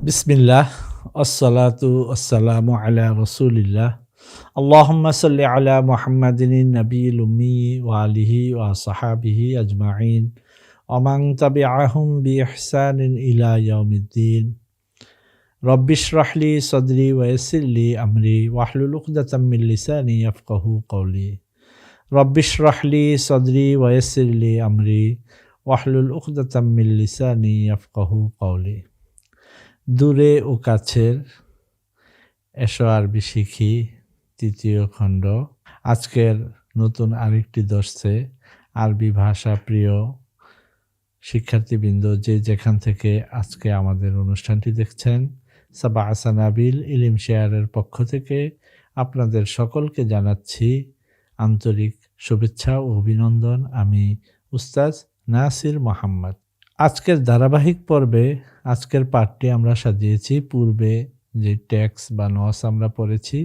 বিসমিল্লাহ, আসসালাতু আসসালামু আলা রসুলিল্লাহ। আল্লাহুম্মা সাল্লি আলা মুহাম্মাদিন নবিয়্যিল উম্মি ওয়া আলিহি ওয়া সাহাবিহি আজমাইন ওয়া মান তাবিআহুম বিইহসানিন ইলা ইয়াউমিদ্দিন। রব্বিশরাহ লি সাদরি ওয়া ইয়াসসির লি আমরি ওয়াহলুল উকদাতাম মিন লিসানি ইয়াফকাহু কওলি। রব্বিশরাহ লি সাদরি ওয়া ইয়াসসির লি আমরি ওয়াহলুল উকদাতাম মিন লিসানি ইয়াফকাহু কওলি। দূরে ও কাছের, এসো আরবি শিখি, তৃতীয় খণ্ড। আজকের নতুন আরেকটি দর্শে আরবি ভাষা প্রিয় শিক্ষার্থীবৃন্দ যে যেখান থেকে আজকে আমাদের অনুষ্ঠানটি দেখছেন, সাবা আসানাবিল ইলিম শেয়ারের পক্ষ থেকে আপনাদের সকলকে জানাচ্ছি আন্তরিক শুভেচ্ছা ও অভিনন্দন। আমি উস্তাজ নাসির মোহাম্মদ। আজকের ধারাবাহিক পর্বে আজকের পাঠটি আমরা সাজিয়েছি পূর্বে যে ট্যাক্স বা নস আমরা পড়েছি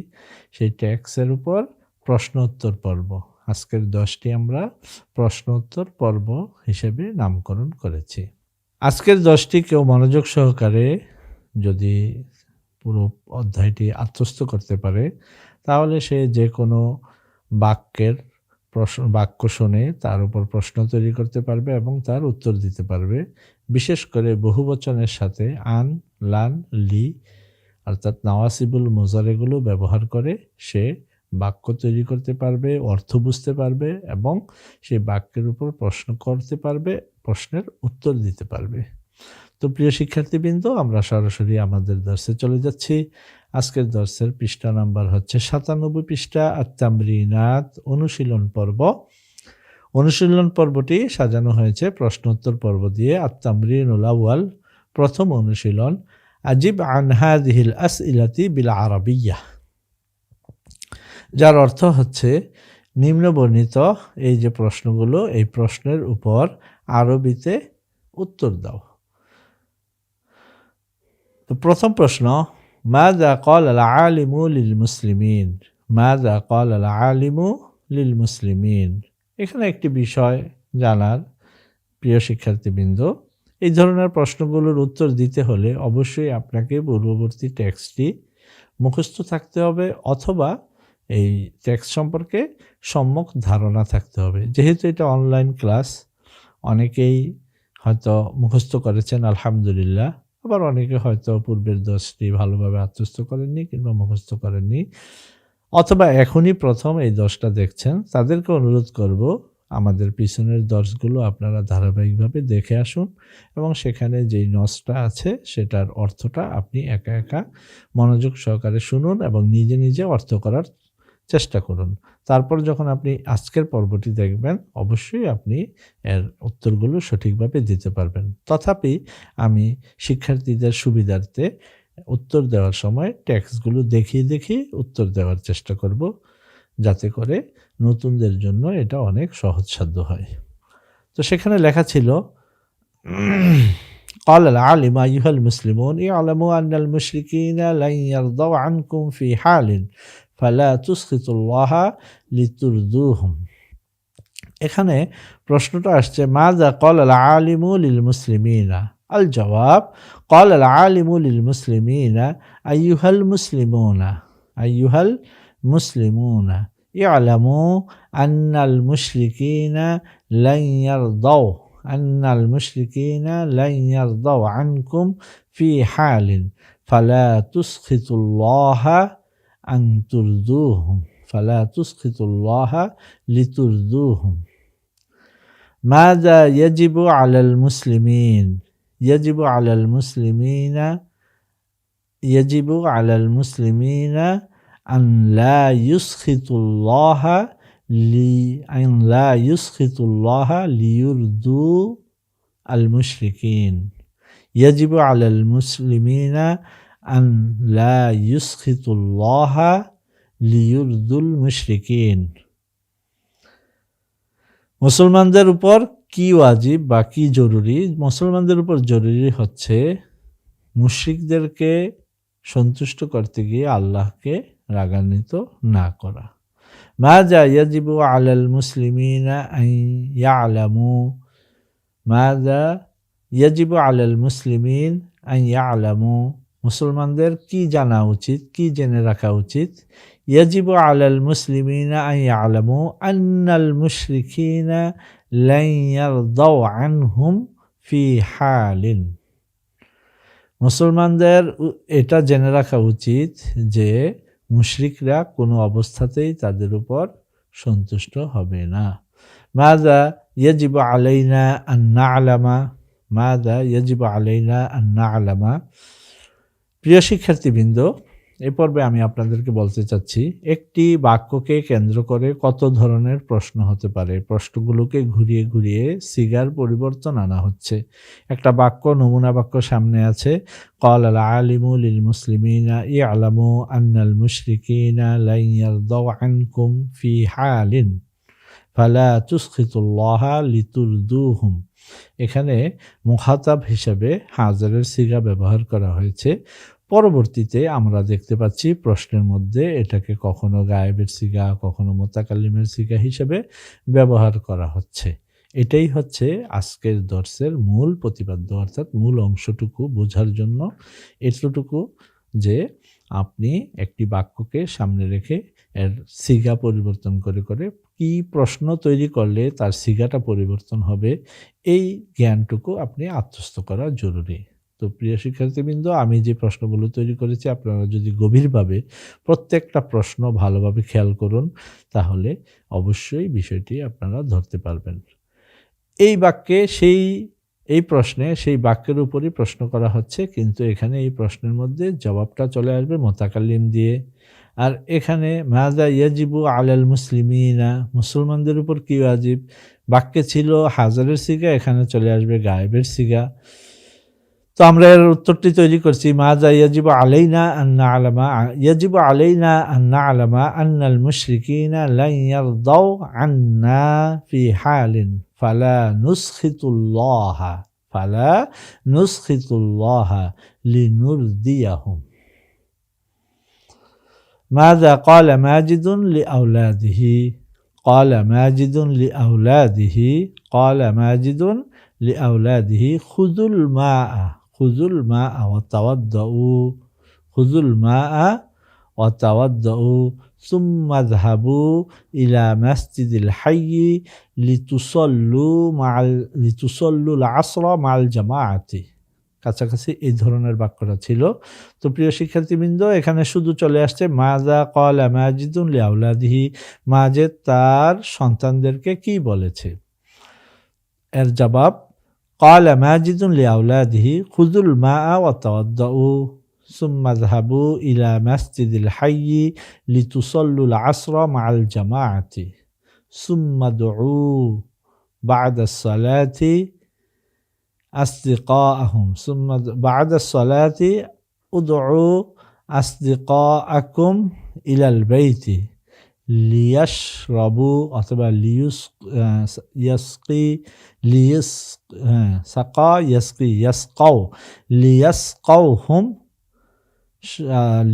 সেই ট্যাক্সের উপর প্রশ্ন উত্তর পর্ব। আজকের 10টি আমরা প্রশ্ন উত্তর পর্ব হিসেবে নামকরণ করেছি। আজকের 10টি কেউ মনোযোগ সহকারে যদি পুরো অধ্যায়টি আত্মস্থ করতে পারে তাহলে সে যে কোনো বাক্য শুনে তার উপর প্রশ্ন তৈরি করতে পারবে এবং তার উত্তর দিতে পারবে। বিশেষ করে বহুবচনের সাথে আন, লান, লি অর্থাৎ নাওয়াসিবুল মুজারেগুলো ব্যবহার করে সে বাক্য তৈরি করতে পারবে, অর্থ বুঝতে পারবে এবং সেই বাক্যের উপর প্রশ্ন করতে পারবে, প্রশ্নের উত্তর দিতে পারবে। তো প্রিয় শিক্ষার্থীবৃন্দ, আমরা সরাসরি আমাদের দর্শে চলে যাচ্ছি। আজকের দর্শের পৃষ্ঠা নাম্বার হচ্ছে 97 পৃষ্ঠা, আত-তামরিনাত, অনুশীলন পর্ব। অনুশীলন পর্বটি সাজানো হয়েছে প্রশ্ন উত্তর পর্ব দিয়ে। আত-তামরিনুল আউয়াল, প্রথম অনুশীলন, আজিব আন হাযিহিল আসইলাতি বিল আরাবিয়্যাহ, যার অর্থ হচ্ছে নিম্নবর্ণিত এই যে প্রশ্নগুলো, এই প্রশ্নের উপর আরবিতে উত্তর দাও। তো প্রথম প্রশ্ন, মাযা ক্বালা আল আলিমু লিল মুসলিমিন। মাযা ক্বালা আল আলিমু লিল মুসলিমিন। এখানে একটি বিষয় জানার, প্রিয় শিক্ষার্থীবৃন্দ, এই ধরনের প্রশ্নগুলোর উত্তর দিতে হলে অবশ্যই আপনাকে পূর্ববর্তী টেক্সটটি মুখস্থ থাকতে হবে অথবা এই টেক্সট সম্পর্কে সম্যক ধারণা থাকতে হবে। যেহেতু এটা অনলাইন ক্লাস, অনেকেই হয়তো মুখস্থ করেছেন আলহামদুলিল্লাহ, আবার অনেকে হয়তো পূর্বের 10টি ভালোভাবে আত্মস্থ করেননি কিংবা মুখস্থ করেননি, অথবা এখনই প্রথম এই 10টা দেখছেন। তাদেরকে অনুরোধ করব আমাদের পিছনের দর্শগুলো আপনারা ধারাবাহিকভাবে দেখে আসুন এবং সেখানে যেই নসটা আছে সেটার অর্থটা আপনি একা একা মনোযোগ সহকারে শুনুন এবং নিজে নিজে অর্থ করার চেষ্টা করুন। তারপর যখন আপনি আজকের পর্বটি দেখবেন অবশ্যই আপনি এর উত্তরগুলো সঠিকভাবে দিতে পারবেন। তথাপি আমি শিক্ষার্থীদের সুবিধার্থে উত্তর দেওয়ার সময় টেক্সটগুলো দেখিয়ে উত্তর দেওয়ার চেষ্টা করব, যাতে করে নতুনদের জন্য এটা অনেক সহজসাধ্য হয়। তো সেখানে লেখা ছিল, قال العالم أيها المسلمون اعلموا أن المشركين لن يرضوا عنكم في حال فلا تسخطوا الله لترضوهم। এখানে প্রশ্নটা আসছে মাযা قال العالم للمسلمين। الجواب قال العالم للمسلمين أيها المسلمون اعلموا أن المشركين لن يرضوا عنكم في حال فلا تسخطوا الله لترضوهم. ماذا يجب على المسلمين؟ يجب على المسلمين أن لا يسخطوا الله ليرضوا المشركين. يجب على المسلمين أن لا يسخطوا الله ليرضوا المشركين. মুসলমানদের উপর কি ওয়াজিব বা কি জরুরি? মুসলমানদের উপর জরুরি হচ্ছে মুশরিকদেরকে সন্তুষ্ট করতে গিয়ে আল্লাহকে রাগান্বিত না করা। মাযা ইয়াজিবু আলাল মুসলিমিনা আন ইয়ালামু। মাযা ইয়াজিবু আলাল মুসলিমিন আন ইয়ালামু মুসলমানদের কি জানা উচিত, কি জেনে রাখা উচিত? ইয়াজিবু আলাল মুসলিমিনা আন ইয়ালামু আন্নাল মুশরিকিনা লান ইয়ারদাউ আনহুম ফি হালিন। মুসলমানদের এটা জেনে রাখা উচিত যে মুশরিকরা কোনো অবস্থাতেই তাদের উপর সন্তুষ্ট হবে না। মাযা ইয়াজিবু আলাইনা আন না'লামা, মাযা ইয়াজিবু আলাইনা আন না'লামা। প্রিয় শিক্ষার্থীবৃন্দ, এ পর্বে আমি আপনাদেরকে বলতে চাচ্ছি একটি বাক্যকে কেন্দ্র করে কত ধরনের প্রশ্ন হতে পারে। প্রশ্নগুলোকে ঘুরিয়ে ঘুরিয়ে সিগার পরিবর্তন আনা হচ্ছে। একটা বাক্য, নমুনা বাক্য সামনে আছে, ক্বালাল আলিমু লিল মুসলিমিনা ইয়ালামু আন্নাল মুশরিকিনা লা ইয়ারদাউ আনকুম ফি হালিন ফালা তুসখিতুল্লাহা লিতুরদুহুম। এখানে মুখাতাব হিসেবে হাজারের সিগা ব্যবহার করা হয়েছে। পরবর্তীতে আমরা দেখতে পাচ্ছি প্রশ্নের মধ্যে এটাকে কখনো গায়েবের সিগা, কখনো মুতাকাল্লিমের সিগা হিসেবে ব্যবহার করা হচ্ছে। এটাই হচ্ছে আজকের দর্সের মূল প্রতিপাদ্য, অর্থাৎ মূল অংশটুকু বোঝার জন্য এতটুকু যে আপনি একটি বাক্যকে সামনে রেখে এর সিগা পরিবর্তন করে করে কি প্রশ্ন তৈরি করলে তার সিগাটা পরিবর্তন হবে, এই জ্ঞানটুকু আপনি আত্মস্থ করা জরুরি। তো প্রিয় শিক্ষার্থীবৃন্দ, আমি যে প্রশ্নগুলো তৈরি করেছি আপনারা যদি গভীরভাবে প্রত্যেকটা প্রশ্ন ভালোভাবে খেয়াল করুন তাহলে অবশ্যই বিষয়টি আপনারা ধরতে পারবেন। এই বাক্যে এই প্রশ্নে সেই বাক্যের উপরই প্রশ্ন করা হচ্ছে, কিন্তু এখানে এই প্রশ্নের মধ্যে জবাবটা চলে আসবে মুতাকাল্লিম দিয়ে। আর এখানে মাযা ইয়াজিবু আলাল মুসলিমিনা, মুসলমানদের উপর কি ওয়াজিব, বাক্যে ছিল হাজারের সিগা, এখানে চলে আসবে গায়েবের সিগা। তো আমরা এর উত্তরটি তৈরি করছি, মাযা ইয়াজিবু আলাইনা আন না'লামা, ইয়াজিবু আলাইনা আন না'লামা আন্নাল মুশরিকিনা লা ইয়ারদাউ আন্না ফি হালিন ফালা নুসখিতুল্লাহা লিনুরদিয়াহুম। ماذا قال ماجد لأولاده؟ قال ماجد لأولاده، قال ماجد لأولاده خذوا الماء وتوضؤوا، خذوا الماء وتوضؤوا ثم اذهبوا إلى مسجد الحي لتصلوا العصر مع الجماعة। কাছাকাছি এই ধরনের বাক্যটা ছিল। তো প্রিয় শিক্ষার্থীবৃন্দ, এখানে শুধু চলে আসছে মাযা ক্বালা মাজিদুন লিআওলাদিহি, মাজেদ তার সন্তানদেরকে কি বলেছে। এর জবাব, ক্বালা মাজিদুন লিআওলাদিহি খুযুল মাআ ওয়া তাওয়াদ্দাউ সুম্মা যহাবু ইলা মাসজিদিল হায়্যি লিতুসাল্লুল আসরা মাআল জামাআতি সুম্মা দুউ বা'দাস সালাতি أصدقاءهم ثم بعد الصلاة ادعوا أصدقاءكم إلى البيت ليشربوا أثبا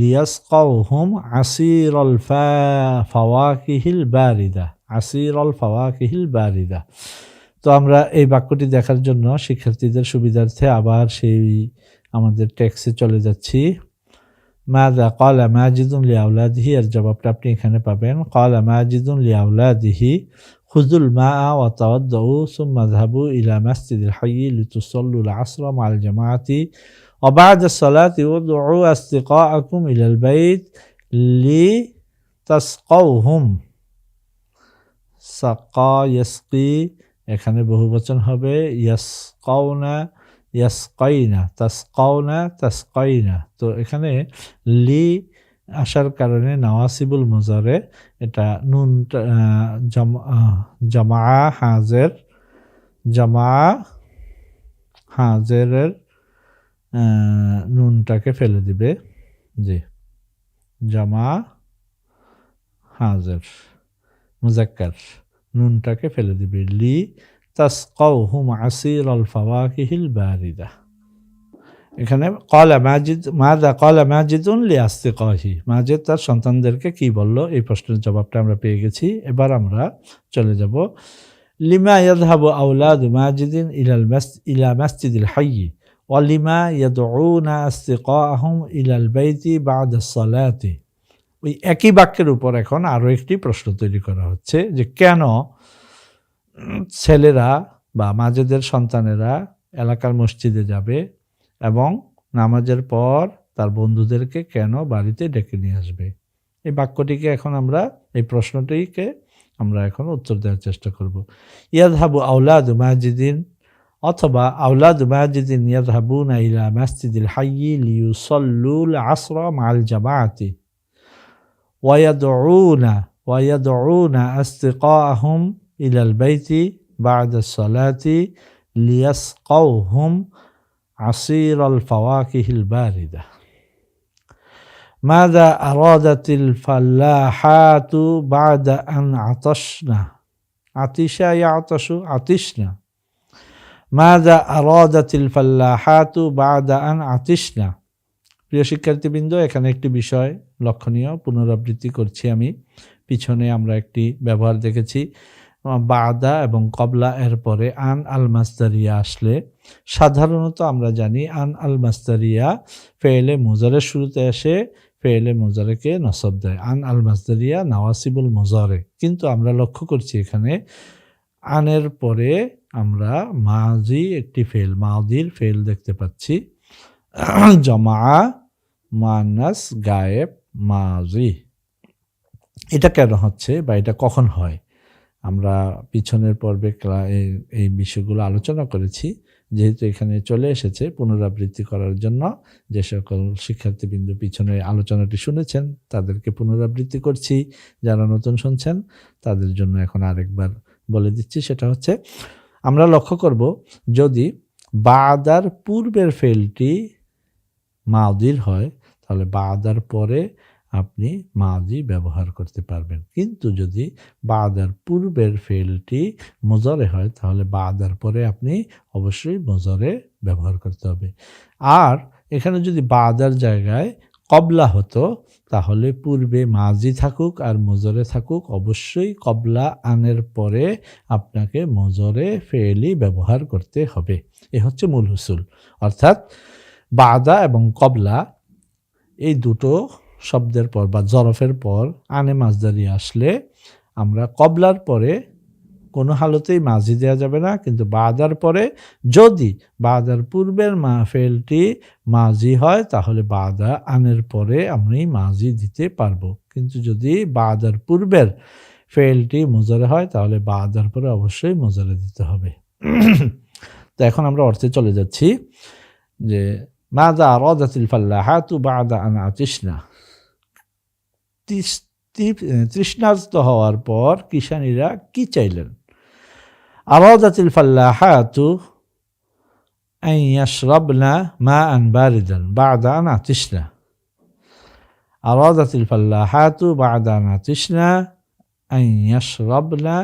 ليسقوهم عصير الفواكه الباردة। তো আমরা এই বাক্যটি দেখার জন্য শিক্ষার্থীদের সুবিধার্থে আবার সেই আমাদের টেক্সটে চলে যাচ্ছি। মাযা ক্বালা মাজিদুন লিআওলাদিহি, এর জবাবটা আপনি এখানে পাবেন। ক্বালা মাজিদুন লিআওলাদিহি খুযুল মাআ ওয়া তাওয়াদ্দাউ সুম্মা যহাবু ইলা মাসজিদিল হায়্যি লিতুসাল্লুল আসরা মা'আল জামাআতি ওয়া বা'দাস সালাতি উদউ আসদিকাআকুম ইলাল বাইত লিতাসকাউহুম। সাকা ইয়াসকি, এখানে বহুবচন হবে ইয়াসকাউনা ইয়াসকাইনা, তাসকাউনা তাসকাইনা। তো এখানে লি আসার কারণে নাওয়াসিবুল মুজারে, এটা নুন জামা হাজেরের নুনটাকে ফেলে দিবে, জি, জামা হাজের মুজাক্কার নুনটাকে ফেলে দিবে, লি তাসকাউহুম আসিরাল ফাওয়াকিহিল বারিদা। এখানে মাযা ক্বালা মাজিদুন লিআসদিকাহি, মাজেদ তার সন্তানদেরকে কি বলল, এই প্রশ্নের জবাবটা আমরা পেয়ে গেছি। এবার আমরা চলে যাব লিমা ইয়াযহাবু আওলাদু মাজিদিন ইলা মাসজিদিল হায়্যি ওয়ালিমা ইয়াদউনা আসতিকাহুম ইলাল বাইতি বা'দা সালাতি। ওই একই বাক্যের উপর এখন আরও একটি প্রশ্ন তৈরি করা হচ্ছে যে কেন ছেলেরা বা মাঝেদের সন্তানেরা এলাকার মসজিদে যাবে এবং নামাজের পর তার বন্ধুদেরকে কেন বাড়িতে ডেকে নিয়ে আসবে। এই বাক্যটিকে এখন আমরা, এই প্রশ্নটিকে আমরা এখন উত্তর দেওয়ার চেষ্টা করব। ইয়াযহাবু আওলাদু মাজিদিন, অথবা আওলাদু মাজিদিন ইয়াযহাবুনা ইলা মাসজিদিল হায়্যি লিয়ুসাল্লুল আসরা মা'আল জামাআতি ওয়ায়াদউনা আসতিকাহুম ইলাল বাইতি বা'দা সালাতি লিয়াসকাউহুম আসীরাল ফাওয়াকিহিল বারিদা। ماذا أرادت الفلاحات بعد أن عطشنا؟ عطش يعطش عطشنا. ماذا أرادت الفلاحات بعد أن عطشنا؟ প্রিয় শিক্ষার্থীবৃন্দ, এখানে একটি বিষয় লক্ষণীয়, পুনরাবৃত্তি করছি আমি। পিছনে আমরা একটি ব্যবহার দেখেছি, বাদা এবং কবলা এর পরে আন আল মাসদারিয়া আসলে সাধারণত আমরা জানি আন আল মাসদারিয়া ফেয়েলে মুজারের শুরুতে এসে ফেয়েলে মুজারেকে নসব দেয়। আন আল মাসদারিয়া নাওয়াসিবুল মুজারে। কিন্তু আমরা লক্ষ্য করছি এখানে আনের পরে আমরা মাজি একটি ফেল, মাদির ফেল দেখতে পাচ্ছি, জমা মুয়ান্নাস গায়েব মাজি। এটা কেন হচ্ছে বা এটা কখন হয়? আমরা পিছনের পর্বে এই বিষয়গুলো আলোচনা করেছি। যেহেতু এখানে চলে এসেছে পুনরাবৃত্তি করার জন্য, যে সকল শিক্ষার্থীবৃন্দু পিছনে আলোচনাটি শুনেছেন তাদেরকে পুনরাবৃত্তি করছি, যারা নতুন শুনছেন তাদের জন্য এখন আরেকবার বলে দিচ্ছি। সেটা হচ্ছে, আমরা লক্ষ্য করব যদি বাদার পূর্বের ফেলটি মাদির হয় তাহলে বাদার পরে আপনি মাজি ব্যবহার করতে পারবেন। কিন্তু যদি বাদার পূর্বের ফেলটি মুজরে হয় তাহলে বাদার পরে আপনি অবশ্যই মুজরে ব্যবহার করতে হবে। আর এখানে যদি বাদার জায়গায় কবলা হতো তাহলে পূর্বে মাজি থাকুক আর মুজরে থাকুক, অবশ্যই কবলা আনের পরে আপনাকে মুজরে ফেলি ব্যবহার করতে হবে। এ হচ্ছে মূল হুসুল। অর্থাৎ বাদা এবং কবলা এই দুটো শব্দের পর বা জরফের পর আনে মাসদারি আসলে আমরা কবলার পরে কোনো হালতেই মাজি দেওয়া যাবে না, কিন্তু বাদার পরে যদি বাদার পূর্বের ফেলটি মাজি হয় তাহলে বাদা আনের পরে আমি মাজি দিতে পারবো। কিন্তু যদি বাদার পূর্বের ফেলটি মুজরে হয় তাহলে বাদার পরে অবশ্যই মুজরে দিতে হবে। তো এখন আমরা অর্থে চলে যাচ্ছি যে মাযা আরাদাতিল ফাল্লাহাতু বা'দা আন আতিশনা। তৃষ্ণার্ত হওয়ার পর কিষানীরা কি চাইলেন? আরাদাতিল ফাল্লাহাতু আন ইয়াশরাবনা মাআন বারিদান বা'দা আন আতিশনা। আরাদাতিল ফাল্লাহাতু বা'দা আন আতিশনা আন ইয়াশরাবনা।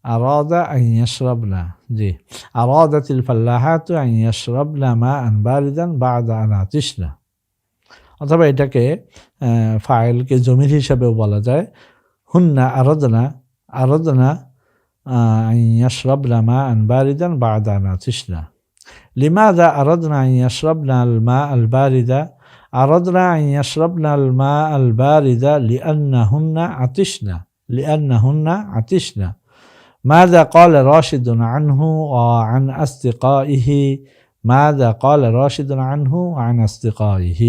আরাদা আন ইয়াশরাবনা, জি, আরাদাতিল ফাল্লাহাতু আন ইয়াশরাবনা মাআন বারিদান বা'দা আন আতিশনা। অথবা এটাকে ফাইলকে জমির হিসাবেও বলা যায়। হুন্না আরাদনা আন ইয়াশরাবনা মাআন বারিদান বা'দা আন আতিশনা। লিমাযা আরাদনা আন ইয়াশরাবনা আল মা আল বারিদা? আরাদনা আন ইয়াশরাবনা আল মা আল বারিদা লিআন্নাহুন্না আতিশনা। ماذا قال راشد عنه وعن أصدقائه؟ ماذا قال راشد عنه وعن أصدقائه?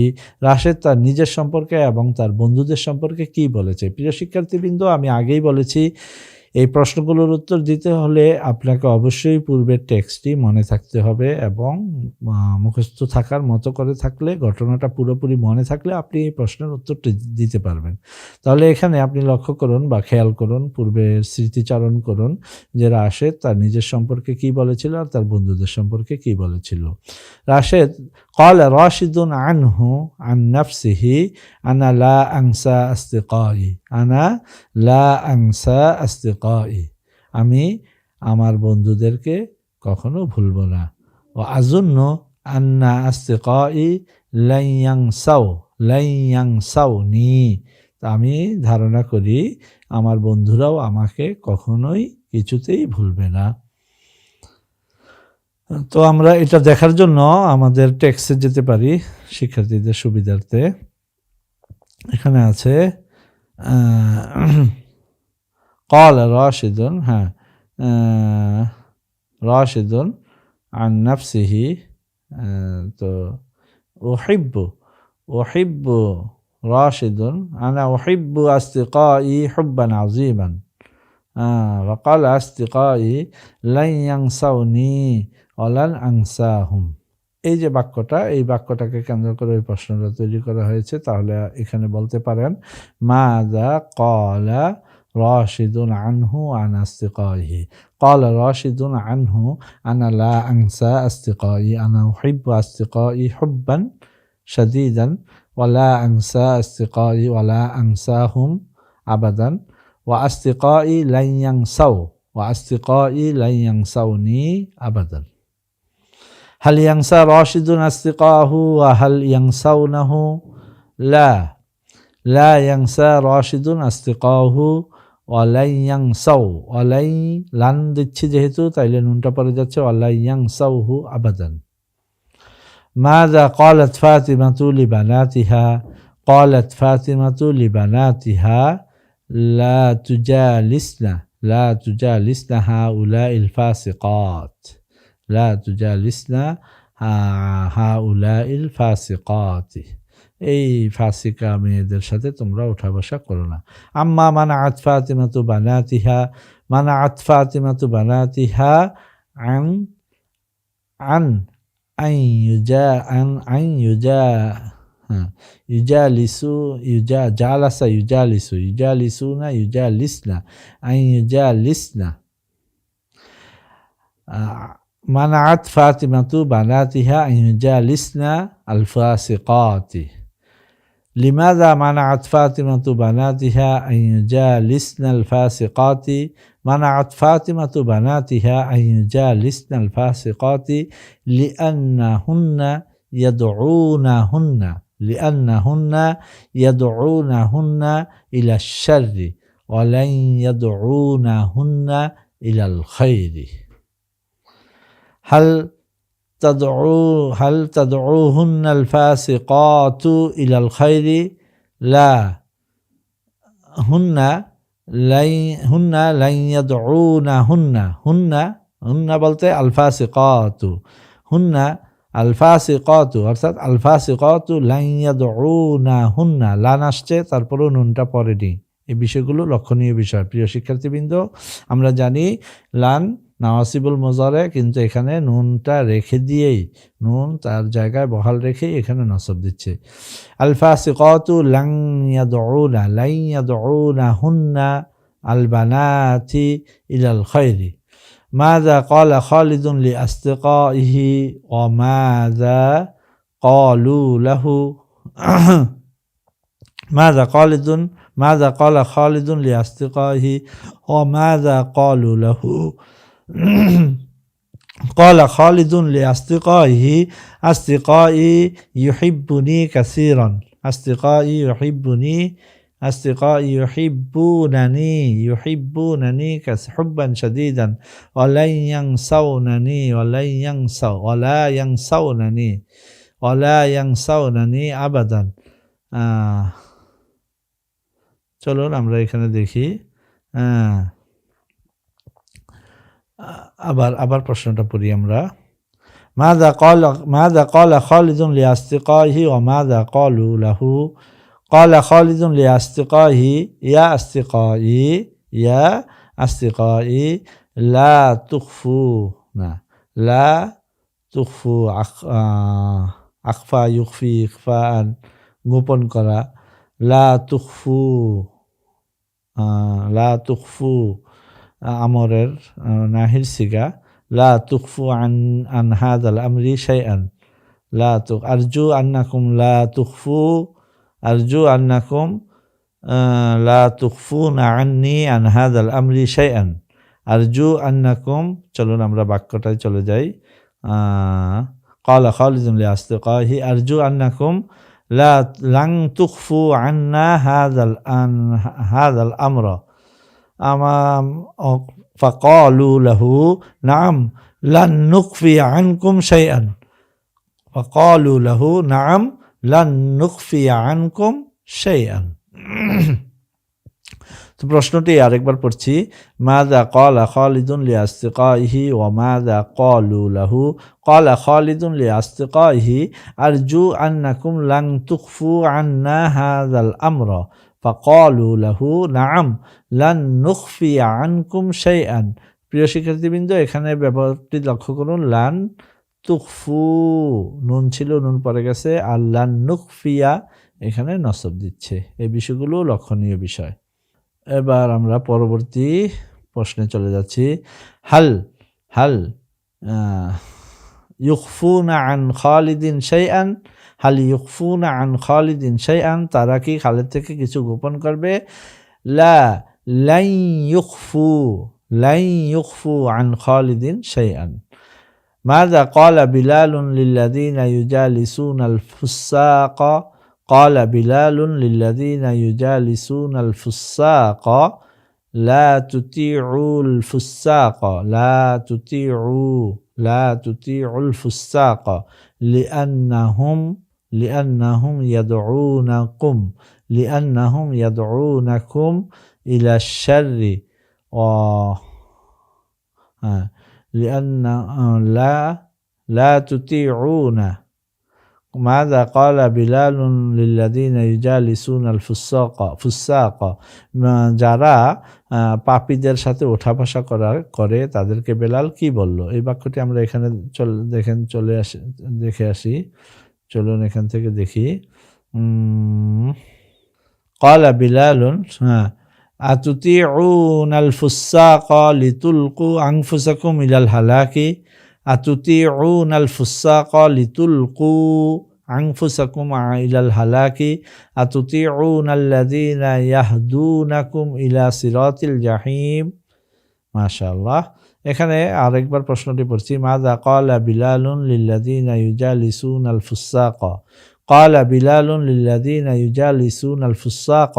রাশেদ তার নিজের সম্পর্কে এবং তার বন্ধুদের সম্পর্কে কি বলেছে? প্রিয় শিক্ষার্থীবৃন্দ, আমি আগেই বলেছি এই প্রশ্নগুলোর উত্তর দিতে হলে আপনাকে অবশ্যই পূর্বের টেক্সটটি মনে থাকতে হবে এবং মুখস্থ থাকার মতো করে থাকলে, ঘটনাটা পুরোপুরি মনে থাকলে আপনি এই প্রশ্নের উত্তরটি দিতে পারবেন। তাহলে এখানে আপনি লক্ষ্য করুন বা খেয়াল করুন, পূর্বের স্মৃতিচারণ করুন যে রাশেদ তার নিজের সম্পর্কে কি বলেছিল আর তার বন্ধুদের সম্পর্কে কি বলেছিল। রাশেদ قال راشد عنه عن نفسه أنا لا أنسى أصدقائي أنا لا أنسى أصدقائي আমি আমার বন্ধুদেরকে কখনো ভুলবো না। ও আযুন্নু আন্না আসদিকাই লান ইয়ানসাউনি, আমি ধারণা করি আমার বন্ধুরাও আমাকে কখনোই কিছুতেই ভুলবে না। তো আমরা এটা দেখার জন্য আমাদের টেক্সটে যেতে পারি শিক্ষার্থীদের সুবিধার্থে। এখানে আছে قال راشد হ্যাঁ راشد عن نفسه তো أحب راشد أنا أحب أصدقائي حبا عظيما وقال أصدقائي لن ينسوني ولن أنساهم। এই যে বাক্যটা, এই বাক্যটাকে কেন্দ্র করে ওই প্রশ্নটা তৈরি করা হয়েছে। তাহলে এখানে বলতে পারেন মাযা ক্বালা রাশিদুন আনহু আন আসদিকাইহি। ক্বালা রাশিদুন আনহু আনা লা আনসা আসদিকাই, আনা উহিব্বু আসদিকাই হুব্বান শাদীদান ওয়া লা আনসা আসদিকাই ওয়া লা আনসাহুম আবাদান ওয়া আসদিকাই লান ইয়ানসাউ ওয়া আসদিকাই লান ইয়ানসাউনি আবাদান। هل ينسى راشد أصدقائه وهل ينسونه؟ لا ينسى راشد أصدقائه ولن ينسوا লান দিচ্ছি যেহেতু তাইলে নুনটা পড়ে যাচ্ছে ولن ينسوه أبدا। ماذا قالت فاطمة لبناتها؟ قالت فاطمة لبناتها لا تجالسن هؤلاء الفاسقات لا تجالسن هؤلاء الفاسقات এই ফাসিকা মেয়েদের সাথে তোমরা ওঠা বসা করো না। আম্মা মানাআত ফাতিমাতু বানাতিহা আন ইউজালিসনা منعت فاطمة بناتها أن يجالسن الفاسقات. لماذا منعت فاطمة بناتها أن يجالسن الفاسقات؟ منعت فاطمة بناتها أن يجالسن الفاسقات لأنهن يدعونهن إلى الشر ولن يدعونهن إلى الخير. هل تدعوهن الفاسقات إلى الخير؟ لا، هن لن يدعونهن هن বলতে الفاسقات অর্থাৎ الفاسقات لن يدعونهن লান আসছে তারপরও নুনটা পড়েনি। এই বিষয়গুলো লক্ষণীয় বিষয় প্রিয় শিক্ষার্থীবৃন্দ। আমরা জানি লান নাওয়াসিবুল মুজারে, কিন্তু এখানে নুনটা রেখে দিয়েই, নুন তার জায়গায় বহাল রেখে এখানে নসব দিচ্ছে। আল ফাসিকাতু লান ইয়াদউনাহুন্না আল বানাতি ইলাল খায়রি। মাযা ক্বালা খালিদুন লি আসদিকাইহি ওয়া মাযা ক্বালু লাহু। ماذا قال خالد لأصدقائه وماذا قالوا له؟ قال خالد لأصدقائه أصدقائي يحبني كثيرا أصدقائي يحبونني حبا شديدا ولا ينسونني أبدا। চলুন আমরা এখানে দেখি। আবার প্রশ্নটা পড়ি আমরা। ماذا قال خالد لأصدقائه وماذا قالوا له؟ قال خالد لأصدقائه يا أصدقائي لا تخفوا أخفى يخفي إخفاء গোপন করা। لا تخفوا আমরের নাহির সিগা। لا تخفوا عن هذا الأمر شيئا أرجو أنكم لا تخفون عني عن هذا الأمر شيئا أرجو أنكم। চলুন আমরা বাক্যটায় চলে যাই। قال خالد لأصدقائه أرجو أنكم لن تخفوا عنا هذا الأمر। ফাকালু লাহু নাম লান নুখফি আনকুম শাইআন, ফাকালু লাহু নাম লান নুখফি আনকুম শাইআন। তো প্রশ্নটি আরেকবার পড়ছি, মাযা ক্বালা খালিদুন লিআসতিকাইহি ওয়া মাযা ক্বালু লাহু, ক্বালা খালিদুন লিআসতিকাইহি আরজু আন্নাকুম লান তুখফু আন্না হাযাল আমরা, ফাকালু লাহু নাআম লান নুখফি আনকুম শাইআন। প্রিয় শিক্ষার্থীবৃন্দ, এখানে ব্যবহারটি লক্ষ্য করুন, লান তুখফু, নুন ছিল, নুন পড়ে গেছে, আর লান নুখফিয়া এখানে নসব দিচ্ছে। এই বিষয়গুলো লক্ষণীয় বিষয়। এবার আমরা পরবর্তী প্রশ্নে চলে যাচ্ছি। হাল হাল ইউখফুনা আন খালিদিন শাইআন, হাল ইউখফুনা আন খালিদিন শাইআন, তারা কি খালিদ থেকে কিছু গোপন করবে? লা লান ইউখফু, লান ইউখফু আন খালিদিন শাইআন। মাযা ক্বালা বিলালুন লিল্লাযীনা ইউজালিসুনাল ফুসাকা, قال بلال للذين يجالسون الفساق لا تطيعوا الفساق، لا تطيعوا الفساق لأنهم يدعونكم إلى الشر، لأن لا تطيعون। ماذا قال بلال للذين يجالسون الفساق، যারা পাপীদের সাথে ওঠা বসা করে তাদেরকে বেলাল কি বলল? এই বাক্যটি আমরা এখানে দেখে আসি। চলুন এখান থেকে দেখি। قال بلال أتطيعون الفساق لتلقوا أنفسكم إلى الهلاك، أتطيعون الفساق لتلقوا أنفسكم إلى الهلاك، أتطيعون الذين يهدونكم إلى صراط الجحيم। মাশাআল্লাহ। এখানে আরেকবার প্রশ্নটি পড়ছি, মাযা ক্বালা বিলালুন লিল্লাযীনা ইউজালিসুনাল ফুসাকা, قال بلال للذين يجالسون الفساق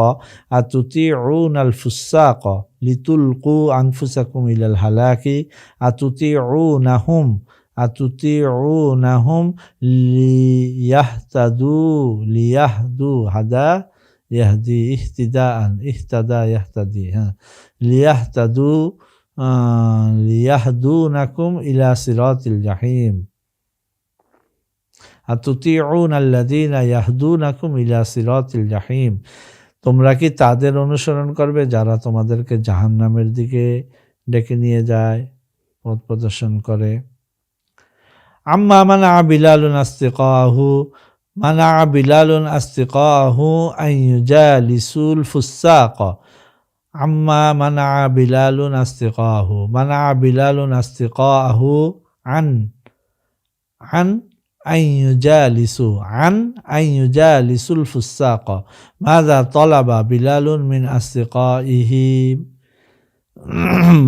أتطيعون الفساق لتلقوا أنفسكم إلى الهلاك، أتطيعونهم ليهدوا هدى يهدي اهتداء، اهتدى يهتدي، ليهدونكم إلى صراط الجحيم، أتطيعون الذين يهدونكم إلى صراط الجحيم। তোমরা কি তাদের অনুসরণ করবে যারা তোমাদেরকে জাহান্নামের দিকে ডেকে নিয়ে যায়, পথ প্রদর্শন করে? আম্মা মানা বিলালুন আস্তিকাহু, মানা বিলালুন আস্তিকাহু আন ইউজালিসুল ফুসাক, আম্মা মানা বিলালুন আস্তিকাহু, মানা বিলালুন আস্তিকাহু আন أن يجالسوا الفساق، ماذا طلب بلال من أصدقائه؟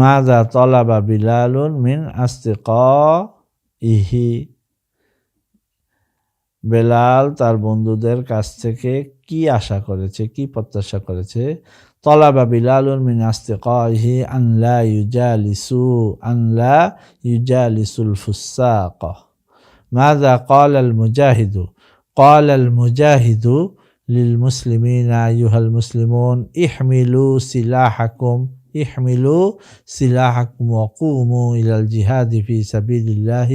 ماذا طلب بلال من أصدقائه؟ বেলাল তার বন্ধুদের কাছ থেকে কি আশা করেছে, কি প্রত্যাশা করেছে? طلب بلال من أصدقائه أن لا يجالسوا الفساق. ماذا قال المجاهد؟ قال المجاهد للمسلمين أيها المسلمون احملوا سلاحكم وقوموا إلى الجهاد في سبيل الله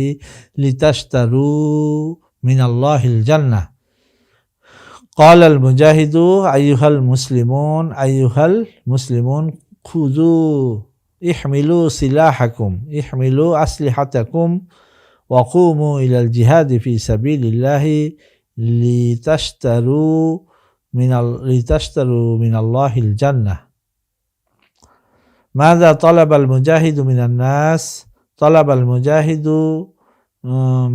لتشتروا من الله الجنة. قال المجاهد أيها المسلمون خذوا احملوا سلاحكم، احملوا أسلحتكم وقوموا إلى الجهاد في سبيل الله لتشتروا من الله الجنة. ماذا طلب المجاهد من الناس؟ طلب المجاهد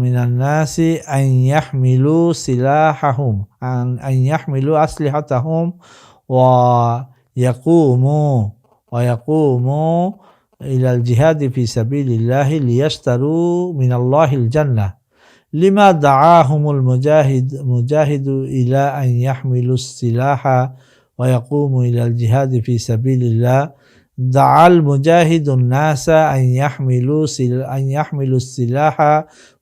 من الناس أن يحملوا سلاحهم، أن يحملوا أسلحتهم ويقوموا إلى الجهاد في سبيل الله ليشتروا من الله الجنة. لما دعاهم المجاهد إلى أن يحملوا السلاح ويقوموا إلى الجهاد في سبيل الله؟ দাআল মুজাহিদুন নাসা আন ইয়াহমিলু সিলাহা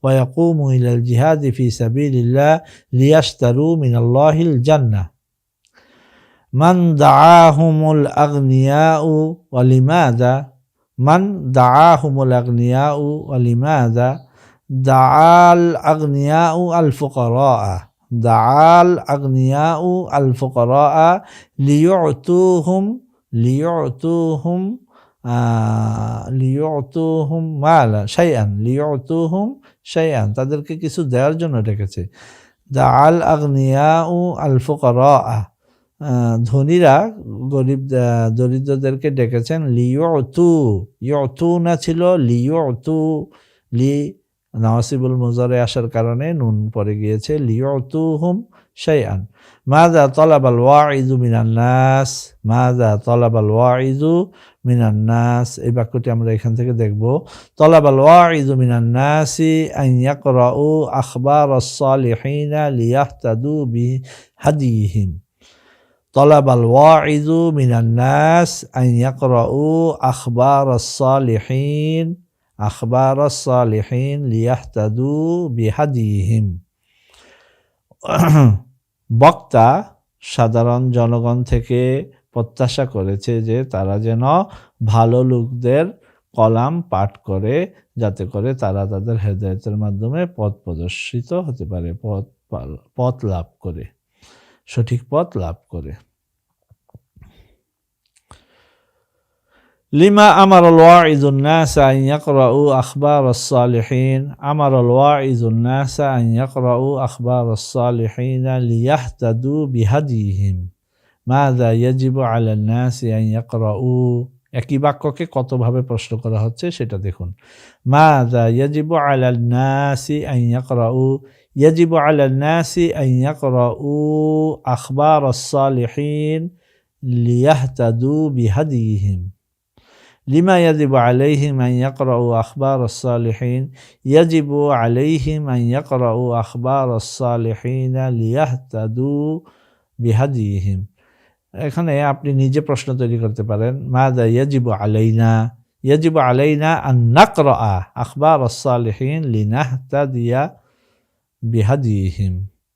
ওয়া ইয়াকুমু ইলাল জিহাদি ফি সাবিলিল্লাহ লিয়াশতারু মিনাল্লাহিল জান্নাহ মান দাআহুমুল আগনিয়াউ ওয়া লিমাযা মান দাআহুমুল আগনিয়াউ ওয়া লিমাযা দাআল আগনিয়াউ আল ফুকারা দাআল আগনিয়াউ আল ফুকারা লিয়ুতুহুম মালা শাইআন তাদেরকে কিছু দেওয়ার জন্য ডেকেছে। দাআল আগনিয়াউ আল ফুকারা ধনীরা গরিব দরিদ্রদেরকে ডেকেছেন ইউতু না ছিল লিয়ুতু নাওয়াসিবুল মুজারে আসার কারণে নুন পড়ে গিয়েছে লিয়ুতুহুম শাইআন। মাযা তালাবাল ওয়াইযু মিনান নাস এই বাক্যটি আমরা এখান থেকে দেখব। তালাবাল ওয়াইযু মিনান নাসি আন ইয়াকরাউ আখবারাস সালিহিনা লিয়াহতাদু বিহাদিহিম। তালাবাল ওয়াইযু মিনান নাস আন ইয়াকরাউ আখবারাস সালিহিন লিয়াহতাদু বিহাদিহিম। বক্তা সাধারণ জনগণ থেকে প্রত্যাশা করেছে যে তারা যেন ভালো লোকদের কলাম পাঠ করে, যাতে করে তারা তাদের হেদায়েতের মাধ্যমে পথ প্রদর্শিত হতে পারে, পথ লাভ করে, সঠিক পথ লাভ করে। লিমা আমারাল ওয়াইযুন নাসা আন ইয়াকরাউ আখবারাস সালিহিন আমারাল ওয়াইযুন নাসা আন ইয়াকরাউ আখবারাস সালিহিন লিয়াহতাদু বিহাদিহিম মাযা ইয়াজিবু আলান নাসি আন ইয়াকরাউ। একই বাক্যকে কতভাবে প্রশ্ন করা হচ্ছে সেটা দেখুন। মাযা ইয়াজিবু আলান নাসি আন ইয়াকরাউ, ইয়াজিবু আলান নাসি আন ইয়াকরাউ আখবারাস সালিহিন লিয়াহতাদু বিহাদিহিম। লিমা ইয়াজিবু আলাইহিম আন ইয়াকরাউ আখবারাস সালিহিন ইয়াজিবু আলাইহিম আন ইয়াকরাউ আখবারাস সালিহিন লিয়াহতাদু বিহাদিহিম। এখানে আপনি নিজে প্রশ্ন তৈরি করতে পারেন। মাযা ইয়াজিবু আলাইনা আন নাকরা আখবারাস সালিহিন লিনাহতাদিয়া বিহাদিহিম।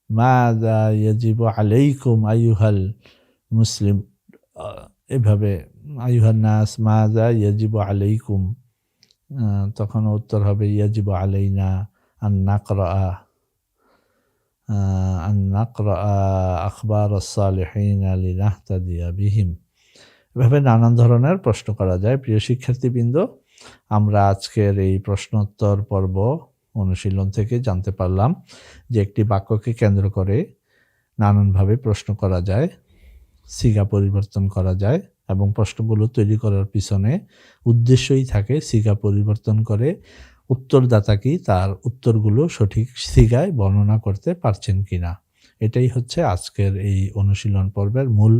মাযা ইয়াজিবু আলাইকুম আইয়ুহাল মুসলিম, এভাবে আইয়ুহান নাস মাযা ইয়াজিবু আলাইকুম, তখন উত্তর হবে ইয়াজিবু আলাইনা আন নাকরা আখবারাস সালিহিন লিনাহতাদিয়া বিহিম। এভাবে নানান ধরনের প্রশ্ন করা যায়। প্রিয় শিক্ষার্থীবৃন্দ, আমরা আজকের এই প্রশ্নোত্তর পর্ব অনুশীলন থেকে জানতে পারলাম যে একটি বাক্যকে কেন্দ্র করে নানানভাবে প্রশ্ন করা যায়, সিগা পরিবর্তন করা যায় এবং প্রশ্নগুলো তৈরি করার পিছনে উদ্দেশ্যই থাকে সিগা পরিবর্তন করে উত্তরদাতা তার উত্তরগুলো সঠিক সিগায় বর্ণনা করতে পারছেন কিনা। এটাই হচ্ছে আজকের এই অনুশীলন পর্বের মূল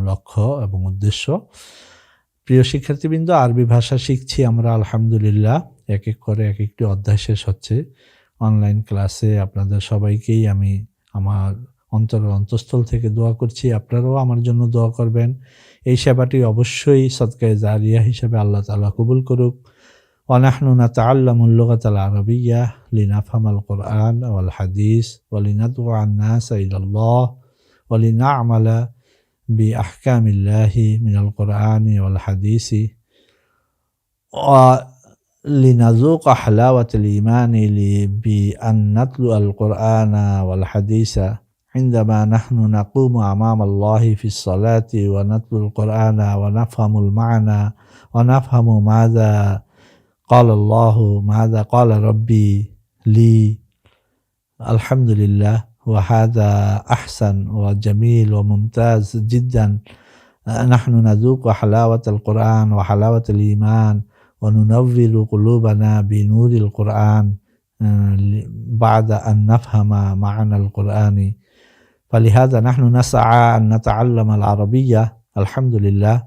লক্ষ্য এবং উদ্দেশ্য। প্রিয় শিক্ষার্থীবৃন্দ, আরবি ভাষা শিখছি আমরা আলহামদুলিল্লাহ। এক এক করে এক একটি অধ্যায় শেষ হচ্ছে। অনলাইন ক্লাসে আপনাদের সবাইকেই আমি আমার অন্তঃস্থল থেকে দোয়া করছি, আপনারাও আমার জন্য দোয়া করবেন। এই সেবাটি অবশ্যই সদকায়ে জারিয়া হিসেবে আল্লাহ তাআলা কবুল করুক। ونحن نتعلم اللغة العربية لنفهم القرآن والحديث ولندعو الناس إلى الله ولنعمل بأحكام الله من القرآن والحديث ولنذوق حلاوة الإيمان بأن نتلو القرآن والحديث عندما نحن نقوم أمام الله في الصلاة ونتلو القرآن ونفهم المعنى ونفهم ماذا قال الله ماذا قال ربي لي. الحمد لله، وهذا أحسن وجميل وممتاز جدا. نحن نذوق حلاوة القرآن وحلاوة الإيمان وننور قلوبنا بنور القرآن بعد أن نفهم معنى القرآن. فلهذا نحن نسعى أن نتعلم العربية. الحمد لله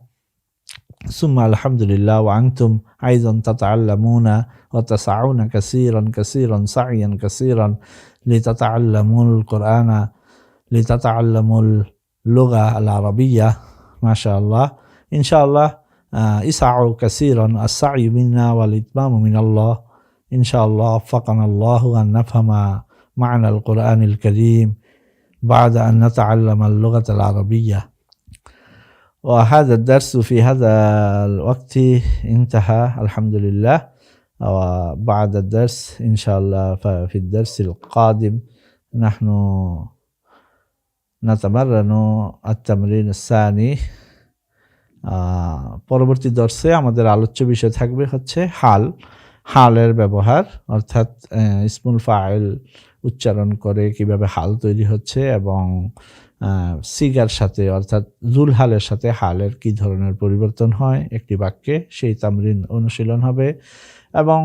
ثم الحمد لله، وأنتم أيضا تتعلمون وتسعون كثيرا سعيا كثيرا لتتعلموا القرآن، لتتعلموا اللغة العربية. ما شاء الله. إن شاء الله ইসআউ কাসীরান আস-সা'য়ু মিন্না ওয়াল ইতমামু মিনাল্লাহ ইনশাআল্লাহ ওয়াফাকানা আল্লাহু আন নাফহামা মা'না আল-কুরআনিল কারীম بعد أن نتعلم اللغة العربية. وهذا الدرس في هذا الوقت انتهى الحمد لله. وبعد الدرس إن شاء الله في الدرس القادم نحن نتمرن التمرين الثاني. পরবর্তী দর্শে আমাদের আলোচ্য বিষয় থাকবে হচ্ছে হালের ব্যবহার, অর্থাৎ ইসমুল ফাইল উচ্চারণ করে কিভাবে হাল তৈরি হচ্ছে এবং সিগার সাথে অর্থাৎ জুল হালের সাথে হালের কি ধরনের পরিবর্তন হয় একটি বাক্যে, সেই তামরিন অনুশীলন হবে এবং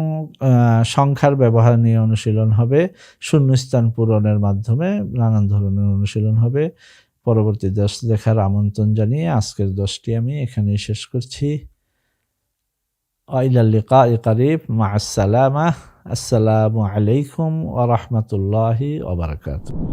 সংখ্যার ব্যবহার নিয়ে অনুশীলন হবে, শূন্যস্থান পূরণের মাধ্যমে নানান ধরনের অনুশীলন হবে। পরবর্তী দর্শ দেখার আমন্ত্রণ জানিয়ে আজকের দর্শটি আমি এখানেই শেষ করছি। ইলাল লিকাই করিব, মা'আস সালামা, আসসালামু আলাইকুম ওয়া রাহমাতুল্লাহি ওয়া বারাকাতুহু।